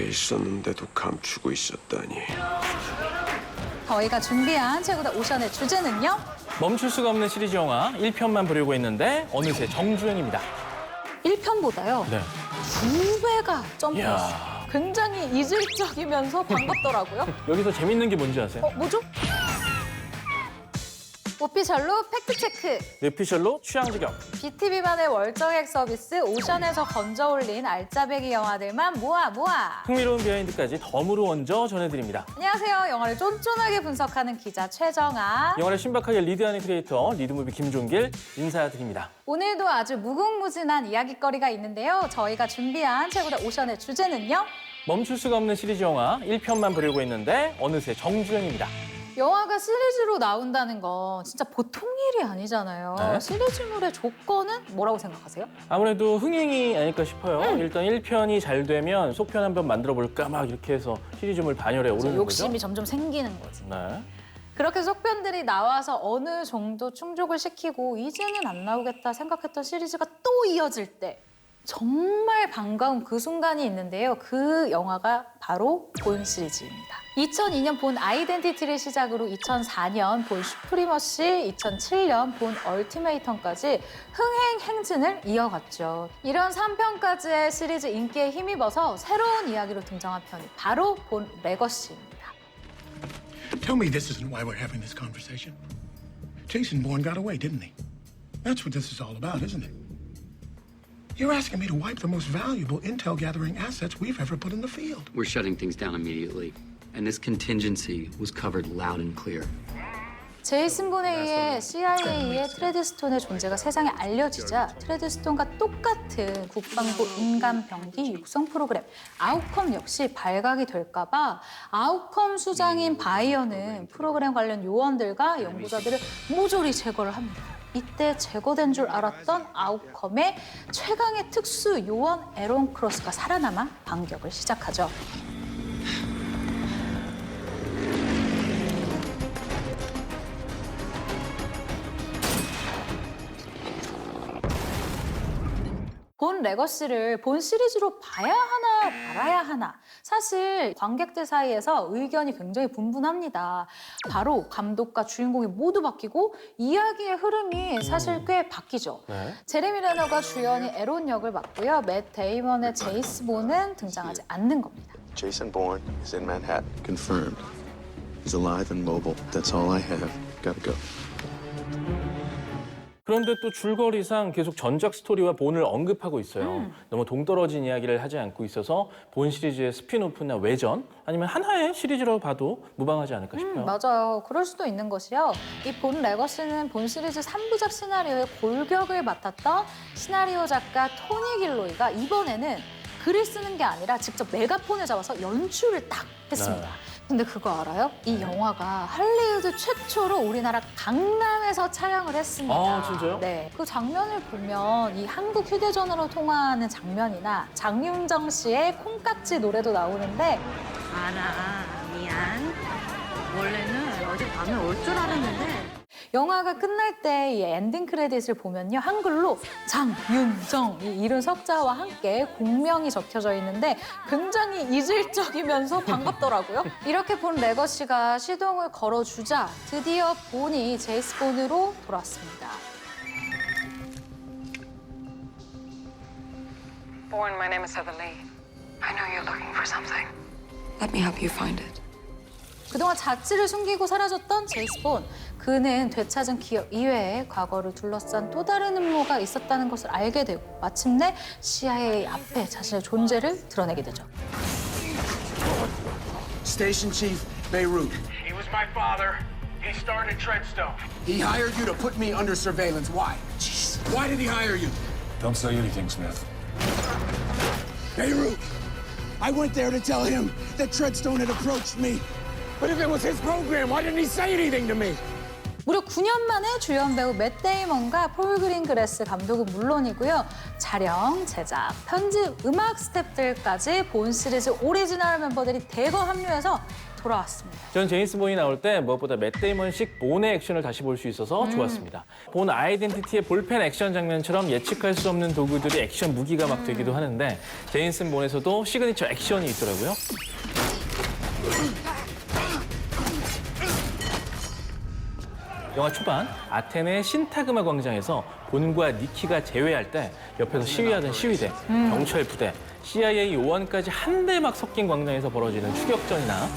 있었는데도 감추고 있었다니. 저희가 준비한 최고다 오션의 주제는요? 멈출 수가 없는 시리즈 영화 1편만 보려고 했는데 어느새 정주행입니다. 1편보다요. 네. 2배가 점프했어요. 이야. 굉장히 이질적이면서 반갑더라고요. 여기서 재밌는 게 뭔지 아세요? 뭐죠? 오피셜로 팩트체크. 뇌피셜로 취향 저격. BTV만의 월정액 서비스 오션에서 건져 올린 알짜배기 영화들만 모아. 흥미로운 비하인드까지 덤으로 얹어 전해드립니다. 안녕하세요. 영화를 쫀쫀하게 분석하는 기자 최정아. 영화를 신박하게 리드하는 크리에이터 리드무비 김종길 인사드립니다. 오늘도 아주 무궁무진한 이야기거리가 있는데요. 저희가 준비한 최고다 오션의 주제는요? 멈출 수가 없는 시리즈 영화 1편만 보려고 했는데 어느새 정주행입니다. 영화가 시리즈로 나온다는 건 진짜 보통 일이 아니잖아요. 네. 시리즈물의 조건은 뭐라고 생각하세요? 아무래도 흥행이 아닐까 싶어요. 일단 1편이 잘 되면 속편 한 편 만들어 볼까 막 이렇게 해서 시리즈물 반열에 오르는 욕심이 거죠. 점점 생기는 거지. 네. 그렇게 속편들이 나와서 어느 정도 충족을 시키고 이제는 안 나오겠다 생각했던 시리즈가 또 이어질 때 정말 반가운 그 순간이 있는데요. 그 영화가 바로 본 시리즈입니다. 2002년 본 아이덴티티를 시작으로 2004년 본 슈프리머시, 2007년 본 얼티메이텀까지 흥행 행진을 이어갔죠. 이런 3편까지의 시리즈 인기에 힘입어서 새로운 이야기로 등장한 편이 바로 본 레거시입니다. Tell me this isn't why we're having this conversation. Jason Bourne got away, didn't he? That's what this is all about, isn't it? You're asking me to wipe the most valuable intel-gathering assets we've ever put in the field. We're shutting things down immediately. And this contingency was covered loud and clear. 제이슨 본에 의해 CIA의 트레드스톤의 존재가 세상에 알려지자 트레드스톤과 똑같은 국방부 인간 병기 육성 프로그램 아웃컴 역시 발각이 될까 봐 아웃컴 수장인 바이어는 프로그램 관련 요원들과 연구자들을 모조리 제거를 합니다. 이때 제거된 줄 알았던 아웃컴의 최강의 특수 요원 에론 크로스가 살아남아 반격을 시작하죠. 본 레거시를 본 시리즈로 봐야 하나 말아야 하나 사실 관객들 사이에서 의견이 굉장히 분분합니다. 바로 감독과 주인공이 모두 바뀌고 이야기의 흐름이 사실 꽤 바뀌죠. 네. 제레미 레너가 주연인 에론 역을 맡고요. 맷 데이먼의 제이스 본은 등장하지 않는 겁니다. Jason Bourne is in Manhattan. Confirmed. He's alive and mobile. That's all I have. Gotta go. 그런데 또 줄거리상 계속 전작 스토리와 본을 언급하고 있어요. 너무 동떨어진 이야기를 하지 않고 있어서 본 시리즈의 스피노프나 외전 아니면 하나의 시리즈로 봐도 무방하지 않을까 싶어요. 맞아요. 그럴 수도 있는 것이요. 이 본 레거시는 본 시리즈 3부작 시나리오의 골격을 맡았던 시나리오 작가 토니 길로이가 이번에는 글을 쓰는 게 아니라 직접 메가폰을 잡아서 연출을 딱 했습니다. 네. 근데 그거 알아요? 이 영화가 할리우드 최초로 우리나라 강남에서 촬영을 했습니다. 아, 진짜요? 네. 그 장면을 보면 이 한국 휴대전화로 통화하는 장면이나 장윤정 씨의 콩깍지 노래도 나오는데 알아, 미안. 원래는 어젯밤에 올 줄 알았는데. 영화가 끝날 때 이 엔딩 크레딧을 보면요. 한글로 장윤정 이 이름 석자와 함께 공명이 적혀져 있는데 굉장히 이질적이면서 반갑더라고요. 이렇게 본 레거시가 시동을 걸어주자 드디어 본이 제이스 본으로 돌아왔습니다. Bourne, my name is Heather Lee. I know you're looking for something. Let me help you find it. 그동안 자취를 숨기고 사라졌던 제이스 본. 그는 되찾은 기억 이외에 과거를 둘러싼 또 다른 음모가 있었다는 것을 알게 되고 마침내 CIA 앞에 자신의 존재를 드러내게 되죠. Station Chief Beirut. He was my father. He started Treadstone. He hired you to put me under surveillance. Why? Jeez. Why did he hire you? Don't say anything, Smith. Beirut. I went there to tell him that Treadstone had approached me. But if it was his program, why didn't he say anything to me? 무려 9년 만에 주연 배우 맷 데이먼과 폴 그린그래스 감독은 물론이고요. 촬영, 제작, 편집, 음악 스태프들까지 본 시리즈 오리지널 멤버들이 대거 합류해서 돌아왔습니다. 전 제임스 본이 나올 때 무엇보다 맷 데이먼식 본의 액션을 다시 볼 수 있어서 좋았습니다. 본 아이덴티티의 볼펜 액션 장면처럼 예측할 수 없는 도구들이 액션 무기가 막 되기도 하는데 제임스 본에서도 시그니처 액션이 있더라고요. 영화 초반 아테네 신타그마 광장에서 본과 니키가 재회할 때 옆에서 시위하던 시위대, 경찰 부대, CIA 요원까지 한데 막 섞인 광장에서 벌어지는 추격전이나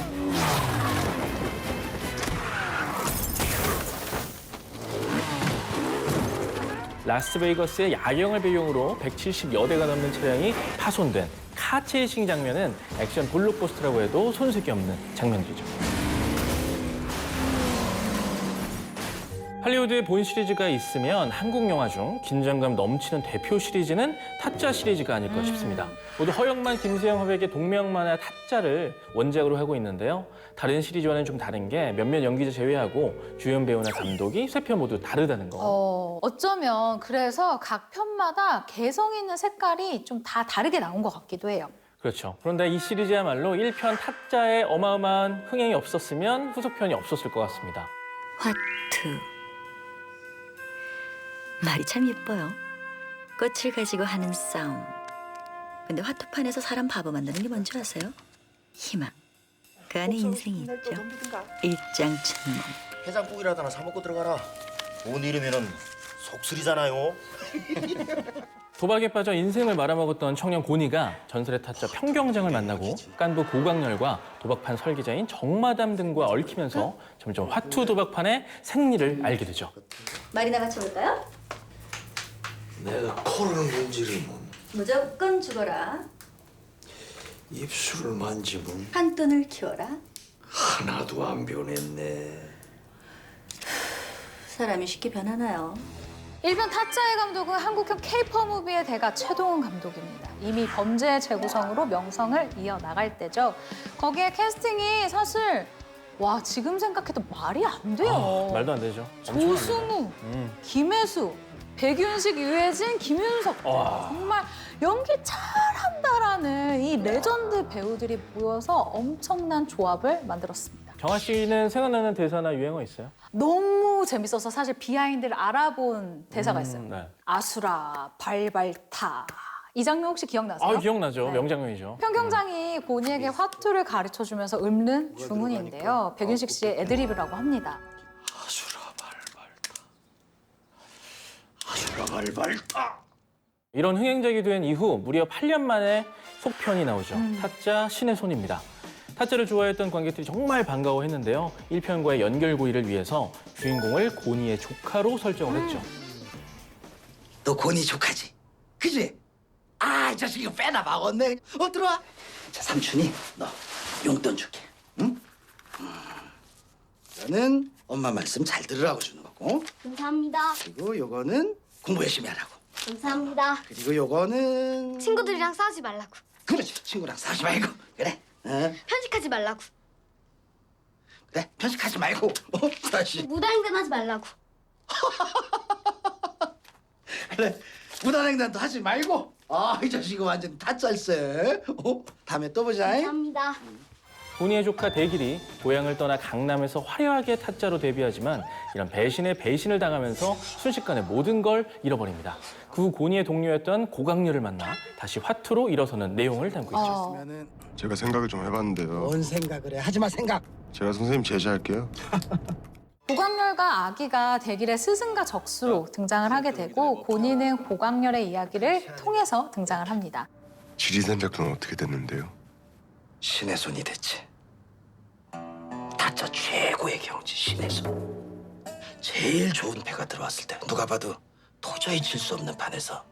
라스베이거스의 야경을 배경으로 170여 대가 넘는 차량이 파손된 카체이싱 장면은 액션 블록버스터라고 해도 손색이 없는 장면들이죠. 할리우드의 본 시리즈가 있으면 한국 영화 중 긴장감 넘치는 대표 시리즈는 타짜 시리즈가 아닐까 싶습니다. 모두 허영만, 김수영 화백의 동명만화 타짜를 원작으로 하고 있는데요. 다른 시리즈와는 좀 다른 게 몇몇 연기자 제외하고 주연 배우나 감독이 세 편 모두 다르다는 거. 어쩌면 그래서 각 편마다 개성 있는 색깔이 좀 다 다르게 나온 것 같기도 해요. 그렇죠. 그런데 이 시리즈야말로 1편 타짜에 어마어마한 흥행이 없었으면 후속편이 없었을 것 같습니다. 화투. 말이 참 예뻐요. 꽃을 가지고 하는 싸움. 근데 화투판에서 사람 바보 만드는 게 뭔지 아세요? 희망. 그 안에 인생이 있죠. 일장춘몽. 해장국이라도 하나 사 먹고 들어가라. 돈 잃으면은 속쓰리잖아요. 도박에 빠져 인생을 말아먹었던 청년 고니가 전설의 타짜 평경장을 만나고 깐부 고강렬과 도박판 설계자인 정마담 등과 얽히면서 점점 화투 도박판의 생리를 알게 되죠. 말이나 맞춰볼까요? 내가 코를 문지르면 무조건 죽어라. 입술을 만지면 한돈을 키워라. 하나도 안 변했네. 사람이 쉽게 변하나요? 1편 타짜의 감독은 한국형 K-POP 무비의 대가 최동훈 감독입니다. 이미 범죄의 재구성으로 명성을 이어나갈 때죠. 거기에 캐스팅이 사실 와 지금 생각해도 말이 안 돼요. 말도 안 되죠. 조승우, 김혜수, 백윤식, 유해진, 김윤석 정말 연기 잘한다라는 이 레전드 배우들이 모여서 엄청난 조합을 만들었습니다. 정아 씨는 생각나는 대사나 유행어 있어요? 너무 재밌어서 사실 비하인드를 알아본 대사가 있어요. 네. 아수라 발발타. 이 장면 혹시 기억나세요? 기억나죠. 네. 명장면이죠. 평경장이 고니에게 화투를 가르쳐주면서 읊는 주문인데요. 백윤식 씨의 애드리브라고 합니다. 아수라 발발타. 아수라 발발타. 이런 흥행작이 된 이후 무려 8년 만에 속편이 나오죠. 타짜 신의 손입니다. 타짜를 좋아했던 관객들이 정말 반가워했는데요. 1편과의 연결고리를 위해서 주인공을 고니의 조카로 설정을 했죠. 너 고니 조카지? 그지? 아, 이 자식 이거 빼나 막었네. 들어와. 자, 삼촌이 너 용돈 줄게. 응? 너는 엄마 말씀 잘 들으라고 주는 거고. 감사합니다. 그리고 요거는 공부 열심히 하라고. 감사합니다. 그리고 요거는 친구들이랑 싸우지 말라고. 그렇지. 친구랑 싸우지 말고. 그래. 편식하지 말라고. 그래. 편식하지 말고. 다시. 무단횡단하지 말라고. 그래. 무단횡단도 하지 말고. 이 자식 이거 완전 타짜일세. 다음에 또 보자. 감사합니다. 고니의 조카 대길이 고향을 떠나 강남에서 화려하게 타짜로 데뷔하지만 이런 배신에 배신을 당하면서 순식간에 모든 걸 잃어버립니다. 그 고니의 동료였던 고강렬을 만나 다시 화투로 일어서는 내용을 담고 있죠. 제가 생각을 좀 해봤는데요. 뭔 생각을 해? 하지마 생각. 제가 선생님 제자할게요. 고강렬과 아기가 대길의 스승과 적수로 등장을 하게 되고 고니는 고강렬의 이야기를 통해서 등장을 합니다. 지리산 작전은 어떻게 됐는데요? 신의 손이 됐지. 타짜 최고의 경지 신의 손. 제일 좋은 패가 들어왔을 때 누가 봐도 도저히 질 수 없는 판에서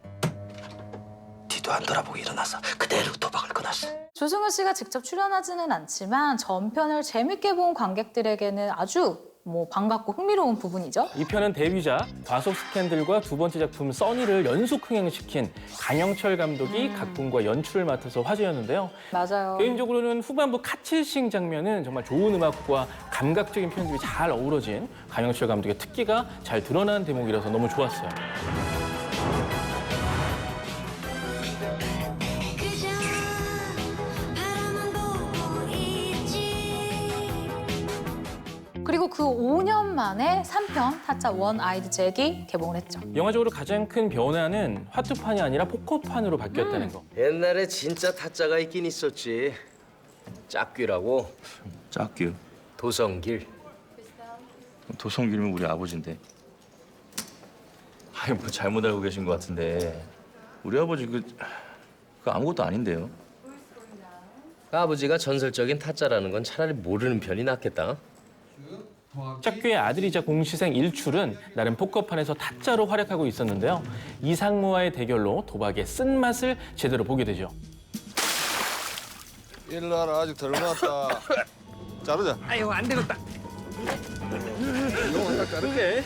뒤도 안 돌아보고 일어나서 그대로 도박을 끊었어. 조승우 씨가 직접 출연하지는 않지만 전편을 재밌게 본 관객들에게는 아주 반갑고 흥미로운 부분이죠. 이 편은 데뷔작 과속 스캔들과 두 번째 작품 써니를 연속 흥행시킨 강영철 감독이 각본과 연출을 맡아서 화제였는데요. 맞아요. 개인적으로는 후반부 카칠싱 장면은 정말 좋은 음악과 감각적인 편집이 잘 어우러진 강영철 감독의 특기가 잘 드러난 대목이라서 너무 좋았어요. 그 5년 만에 3편 타짜 원 아이드 잭이 개봉을 했죠. 영화적으로 가장 큰 변화는 화투판이 아니라 포커판으로 바뀌었다는 거. 옛날에 진짜 타짜가 있긴 있었지. 짝귀라고. 짝귀요? 도성길. 도성길은 우리 아버지인데. 아니 뭐 잘못 알고 계신 것 같은데. 우리 아버지 그 아무것도 아닌데요. 아버지가 전설적인 타짜라는 건 차라리 모르는 편이 낫겠다. 짝귀의 아들이자 공시생 일출은 나름 포커판에서 타짜로 활약하고 있었는데요. 이상무와의 대결로 도박의 쓴맛을 제대로 보게 되죠. 일로 와라, 아직 덜 나왔다. 자르자. 아이고 안 되겠다. 이거 한다 자르게.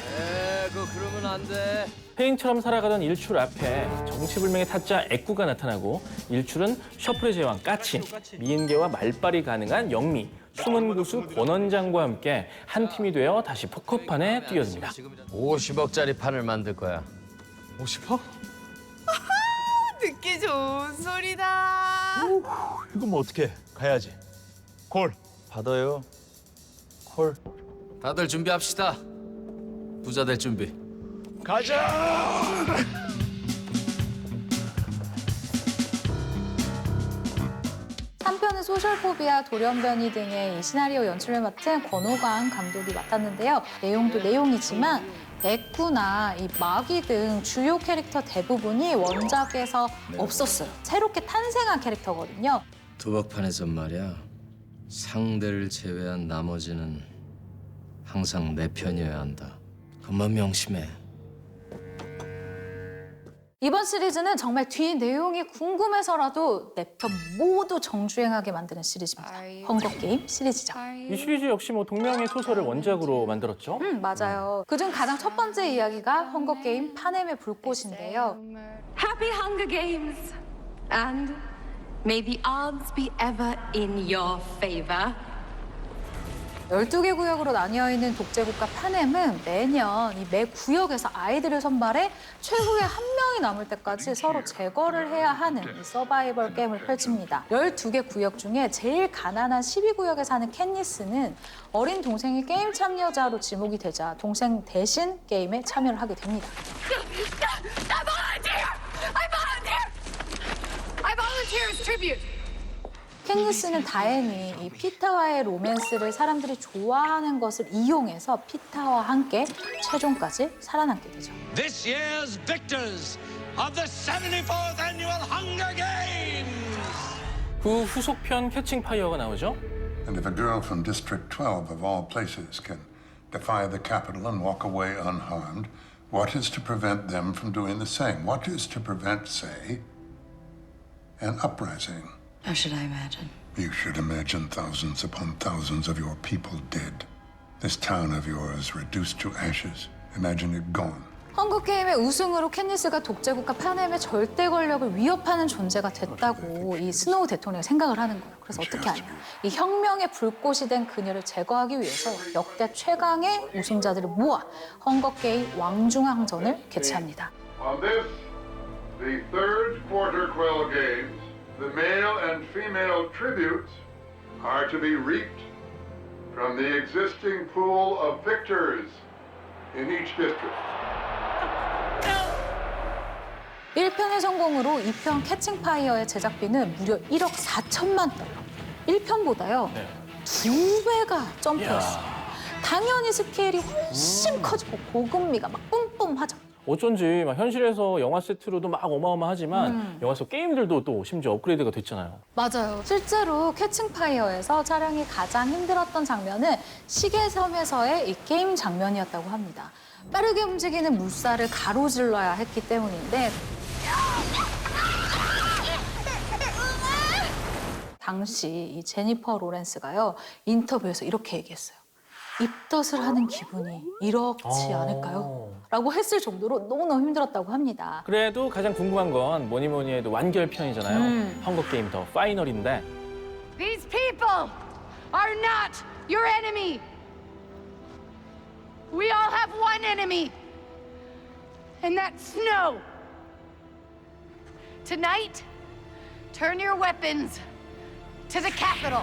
그거 그러면 안 돼. 페인처럼 살아가던 일출 앞에 정치불명의 타짜 애꾸가 나타나고 일출은 셔플의 제왕 까치, 미인계와 말빨이 가능한 영미, 숨은 고수 권원장과 함께 한 팀이 되어 다시 포커판에 뛰어듭니다. 50억짜리 판을 만들 거야. 50억? 듣기 좋은 소리다. 이건 뭐 어떻게? 가야지. 콜. 받아요. 콜. 다들 준비합시다. 부자 될 준비. 가자! 한 편은 소셜포비아, 돌연변이 등의 이 시나리오 연출을 맡은 권호광 감독이 맡았는데요. 내용도 내용이지만 애꾸나 이 마귀 등 주요 캐릭터 대부분이 원작에서 없었어요. 새롭게 탄생한 캐릭터거든요. 도박판에선 말이야. 상대를 제외한 나머지는 항상 내 편이어야 한다. 그것만 명심해. 이번 시리즈는 정말 뒤 내용이 궁금해서라도 내 편 모두 정주행하게 만드는 시리즈입니다. 헝거게임 시리즈죠. 이 시리즈 역시 뭐 동명의 소설을 원작으로 만들었죠. 맞아요. 그중 가장 첫 번째 이야기가 헝거게임 파넴의 불꽃인데요. Happy Hunger Games. And may the odds be ever in your favor. 12개 구역으로 나뉘어 있는 독재국가 파넴은 매년 이 매 구역에서 아이들을 선발해 최후의 한 명이 남을 때까지 서로 제거를 해야 하는 이 서바이벌 게임을 펼칩니다. 12개 구역 중에 제일 가난한 12구역에 사는 캔니스는 어린 동생이 게임 참여자로 지목이 되자 동생 대신 게임에 참여를 하게 됩니다. I volunteer as tribute. 캔니스는 다행히 이 피타와의 로맨스를 사람들이 좋아하는 것을 이용해서 피타와 함께 최종까지 살아남게 되죠. This year's victors of the 74th annual Hunger Games. 그 후속편 캐칭 파이어가 나오죠. And if a girl from District 12 of all places can defy the capital and walk away unharmed, what is to prevent them from doing the same? What is to prevent, say, an uprising? How should I imagine? You should imagine thousands upon thousands of your people dead. This town of yours reduced to ashes. Imagine it gone. 헝거게임의 우승으로 캔니스가 독재국가 파넴의 절대 권력을 위협하는 존재가 됐다고 이 스노우 대통령이 생각을 하는 거예요. 그래서 어떻게 하냐. 이 혁명의 불꽃이 된 그녀를 제거하기 위해서 역대 최강의 우승자들을 모아 헝거게임 왕중왕전을 개최합니다. On this, the third quarter Quell Games, the male and female tributes are to be reaped from the existing pool of victors in each district. 1편의 성공으로 2편 캐칭 파이어의 제작비는 무려 1억 4천만 달러. 1편보다요. 2배가 점프했어요. 당연히 스케일이 훨씬 커지고 고급미가 막 뿜뿜하죠. 어쩐지 막 현실에서 영화 세트로도 막 어마어마하지만 영화 속 게임들도 또 심지어 업그레이드가 됐잖아요. 맞아요. 실제로 캐칭 파이어에서 촬영이 가장 힘들었던 장면은 시계섬에서의 이 게임 장면이었다고 합니다. 빠르게 움직이는 물살을 가로질러야 했기 때문인데 당시 이 제니퍼 로렌스가요 인터뷰에서 이렇게 얘기했어요. 입덧을 하는 기분이 이렇지 않을까요? 라고 했을 정도로 너무너무 힘들었다고 합니다. 그래도 가장 궁금한 건 뭐니 뭐니 해도 완결편이잖아요. 헝거게임 더 파이널인데 These people are not your enemy. We all have one enemy, and that's Snow. Tonight, turn your weapons to the Capitol.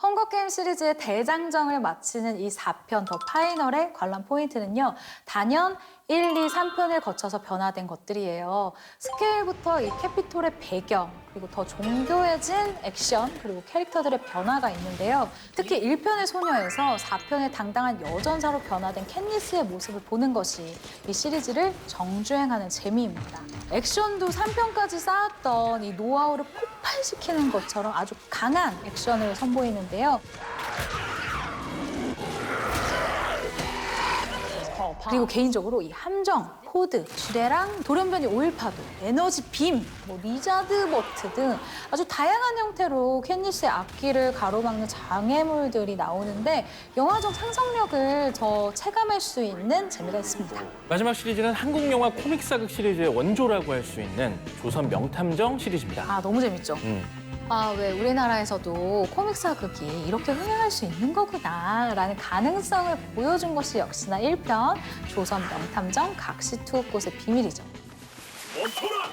헝거게임 시리즈의 대장정을 마치는 이 4편 더 파이널의 관람 포인트는요. 단연 1, 2, 3편을 거쳐서 변화된 것들이에요. 스케일부터 이 캐피톨의 배경, 그리고 더 정교해진 액션, 그리고 캐릭터들의 변화가 있는데요. 특히 1편의 소녀에서 4편의 당당한 여전사로 변화된 캣니스의 모습을 보는 것이 이 시리즈를 정주행하는 재미입니다. 액션도 3편까지 쌓았던 이 노하우를 폭발시키는 것처럼 아주 강한 액션을 선보이는데요. 그리고 개인적으로 이 함정, 코드, 지뢰랑 돌연변이 오일파도, 에너지 빔, 리자드 버트 등 아주 다양한 형태로 캣니스의 앞길을 가로막는 장애물들이 나오는데 영화적 상상력을 더 체감할 수 있는 재미가 있습니다. 마지막 시리즈는 한국 영화 코믹 사극 시리즈의 원조라고 할 수 있는 조선 명탐정 시리즈입니다. 아, 너무 재밌죠? 아, 왜 우리나라에서도 코믹 사극이 이렇게 흥행할 수 있는 거구나 라는 가능성을 보여준 것이 역시나 1편 조선 명탐정 각시투옥곳의 비밀이죠. 멈춰라!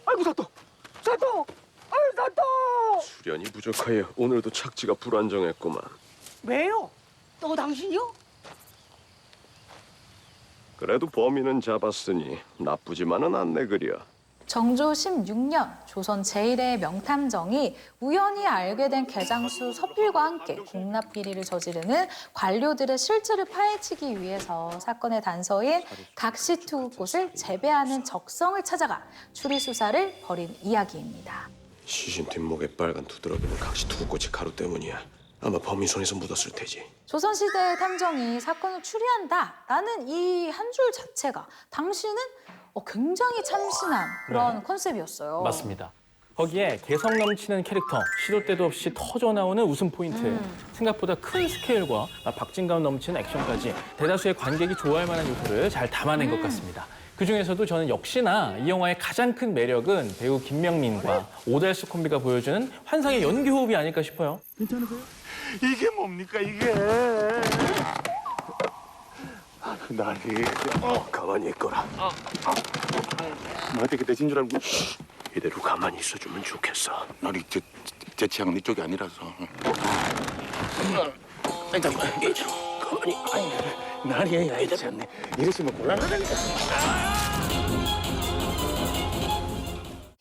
아이고 사또! 사또! 아유 사또! 수련이 부족하여 오늘도 착지가 불안정했구만. 왜요? 또 당신이요? 그래도 범인은 잡았으니 나쁘지만은 않네 그려. 정조 16년 조선 제1의 명탐정이 우연히 알게 된 개장수 서필과 함께 공납 비리를 저지르는 관료들의 실체를 파헤치기 위해서 사건의 단서인 각시투옥곳을 재배하는 적성을 찾아가 추리 수사를 벌인 이야기입니다. 시신 뒷목에 빨간 두드러기는 각시투구꽃의 가루 때문이야. 아마 범인 손에서 묻었을 테지. 조선시대의 탐정이 사건을 추리한다라는 이 한 줄 자체가 당시는 굉장히 참신한 그런 컨셉이었어요. 맞습니다. 거기에 개성 넘치는 캐릭터, 시도 때도 없이 터져나오는 웃음 포인트, 생각보다 큰 스케일과 박진감 넘치는 액션까지 대다수의 관객이 좋아할 만한 요소를 잘 담아낸 것 같습니다. 그중에서도 저는 역시나 이 영화의 가장 큰 매력은 배우 김명민과 오달수 콤비가 보여주는 환상의 연기 호흡이 아닐까 싶어요. 괜찮으세요? 이게 뭡니까 이게? 나리 가만히 있거라. 나한테 그때 진 줄 알고 이대로 가만히 있어주면 좋겠어. 나리 제 취향은 이쪽이 아니라서. 일단 가만히. 나리 아이지 않네. 이러시면 곤란하다니까.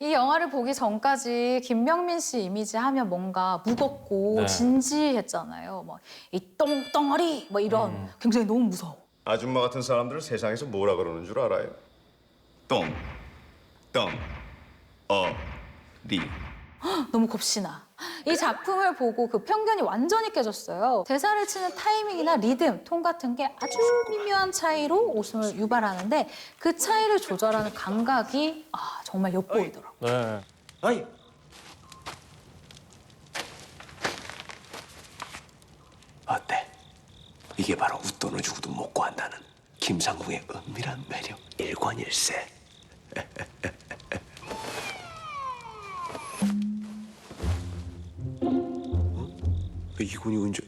이 영화를 보기 전까지 김명민 씨 이미지 하면 뭔가 무겁고 네. 진지했잖아요. 이 똥덩어리 이런 굉장히 너무 무서워. 아줌마 같은 사람들을 세상에서 뭐라 그러는 줄 알아요? 리. 너무 겁시나. 이 작품을 보고 그 편견이 완전히 깨졌어요. 대사를 치는 타이밍이나 리듬, 톤 같은 게 아주 미묘한 차이로 웃음을 유발하는데 그 차이를 조절하는 감각이 정말 엿보이더라고요. 네. 아이. 어때? 이게 바로 웃돈을 주고도 못 구한다는 김상궁의 은밀한 매력 일관일세. 이군이 언제?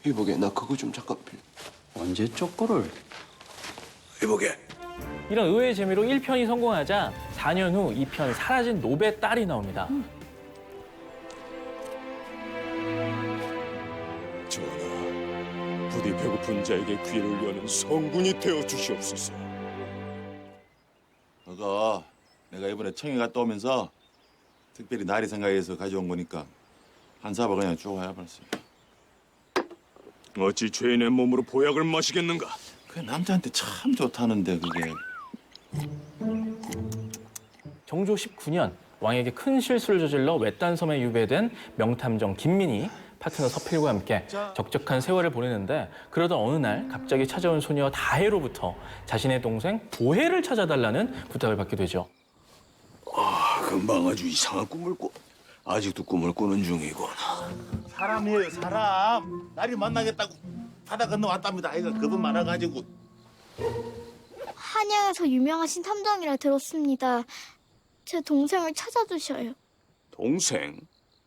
이보게 나 그거 좀 잠깐 언제 쪼꼬를? 이보게. 이런 의외의 재미로 1편이 성공하자 4년 후 2편 사라진 노베 딸이 나옵니다. 전하, 부디 배고픈 자에게 귀를 여는 성군이 되어 주시옵소서. 너가 내가 이번에 청해 갔다 오면서 특별히 나리 생각해서 가져온 거니까 한 사발 그냥 쭉 해봤어. 어찌 죄인의 몸으로 보약을 마시겠는가? 그 남자한테 참 좋다는데 그게. 정조 19년 왕에게 큰 실수를 저질러 외딴 섬에 유배된 명탐정 김민이 파트너 서필과 함께 적적한 세월을 보내는데 그러던 어느 날 갑자기 찾아온 소녀 다혜로부터 자신의 동생 보혜를 찾아달라는 부탁을 받게 되죠. 금방 아주 이상한 꿈을 꿔. 아직도 꿈을 꾸는 중이군. 사람이에요 사람. 나리 만나겠다고 바다 건너왔답니다. 아이가 겁은 많아가지고. 한양에서 유명하신 탐정이라 들었습니다. 제 동생을 찾아주셔요. 동생?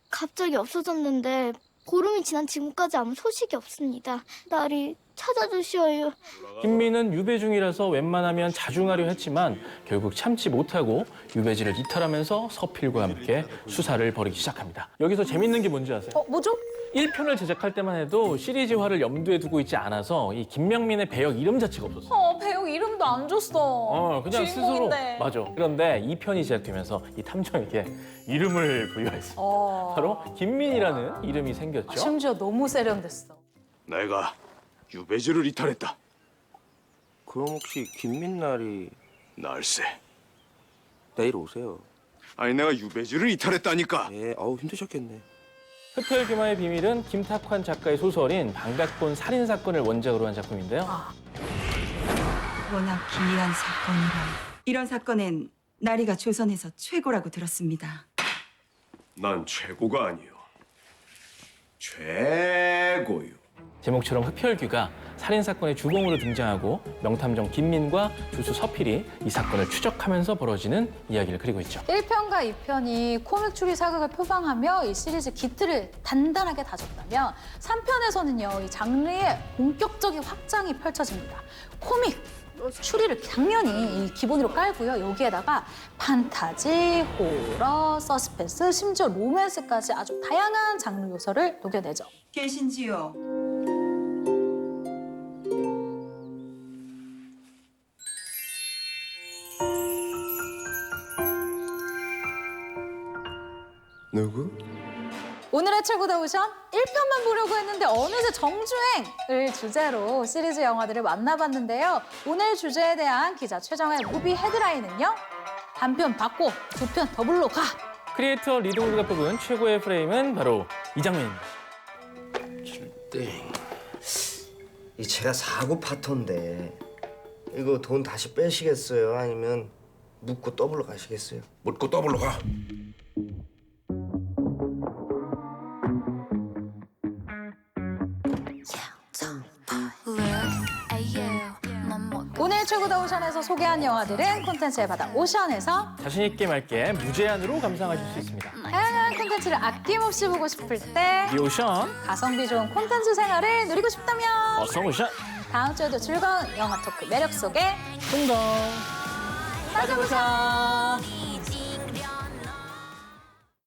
갑자기 없어졌는데 보름이 지난 지금까지 아무 소식이 없습니다. 나리 찾아주셔요. 김민은 유배 중이라서 웬만하면 자중하려 했지만 결국 참지 못하고 유배지를 이탈하면서 서필과 함께 수사를 벌이기 시작합니다. 여기서 재밌는 게 뭔지 아세요? 뭐죠? 1편을 제작할 때만 해도 시리즈화를 염두에 두고 있지 않아서 이 김명민의 배역 이름 자체가 없었어요. 배우 이름도 안 줬어. 그냥 주인공인데. 스스로. 맞아. 그런데 2편이 제작되면서 이 탐정에게 이름을 부여했습니다. 바로 김민이라는 이름이 생겼죠. 심지어 너무 세련됐어. 내가 유배지를 이탈했다. 그럼 혹시 김민날이 날세. 내일 오세요. 아니 내가 유배지를 이탈했다니까. 예, 힘드셨겠네. 흡혈귀마의 비밀은 김탁환 작가의 소설인 방각본 살인사건을 원작으로 한 작품인데요. 워낙 기이한 사건이라 이런 사건엔 나리가 조선에서 최고라고 들었습니다. 난 최고가 아니요. 최고요. 제목처럼 흡혈귀가 살인사건의 주범으로 등장하고 명탐정 김민과 주수 서필이 이 사건을 추적하면서 벌어지는 이야기를 그리고 있죠. 1편과 2편이 코믹 추리 사극을 표방하며 이 시리즈 기틀을 단단하게 다졌다면 3편에서는요, 이 장르의 본격적인 확장이 펼쳐집니다. 코믹 추리를 당연히 이 기본으로 깔고요. 여기에다가 판타지, 호러, 서스펜스, 심지어 로맨스까지 아주 다양한 장르 요소를 녹여내죠. 계신지요? 누구? 오늘의 최고다 오션 1편만 보려고 했는데 어느새 정주행을 주제로 시리즈 영화들을 만나봤는데요. 오늘 주제에 대한 기자 최정의 무비 헤드라인은요. 단편 받고 2편 더블로 가! 크리에이터 리동우드가 뽑은 최고의 프레임은 바로 이 장면입니다. 이 제가 사고 파터인데 이거 돈 다시 빼시겠어요? 아니면 묻고 더블로 가시겠어요? 묻고 더블로 가. 오늘 최고다 오션에서 소개한 영화들은 콘텐츠에 받아 오션에서 자신 있게 맑게 무제한으로 감상하실 수 있습니다. 다양한 콘텐츠를 아낌없이 보고 싶을 때 이 오션 가성비 좋은 콘텐츠 생활을 누리고 싶다면 어서 오션. 다음 주에도 즐거운 영화 토크 매력 속에 풍덩 빠져보자.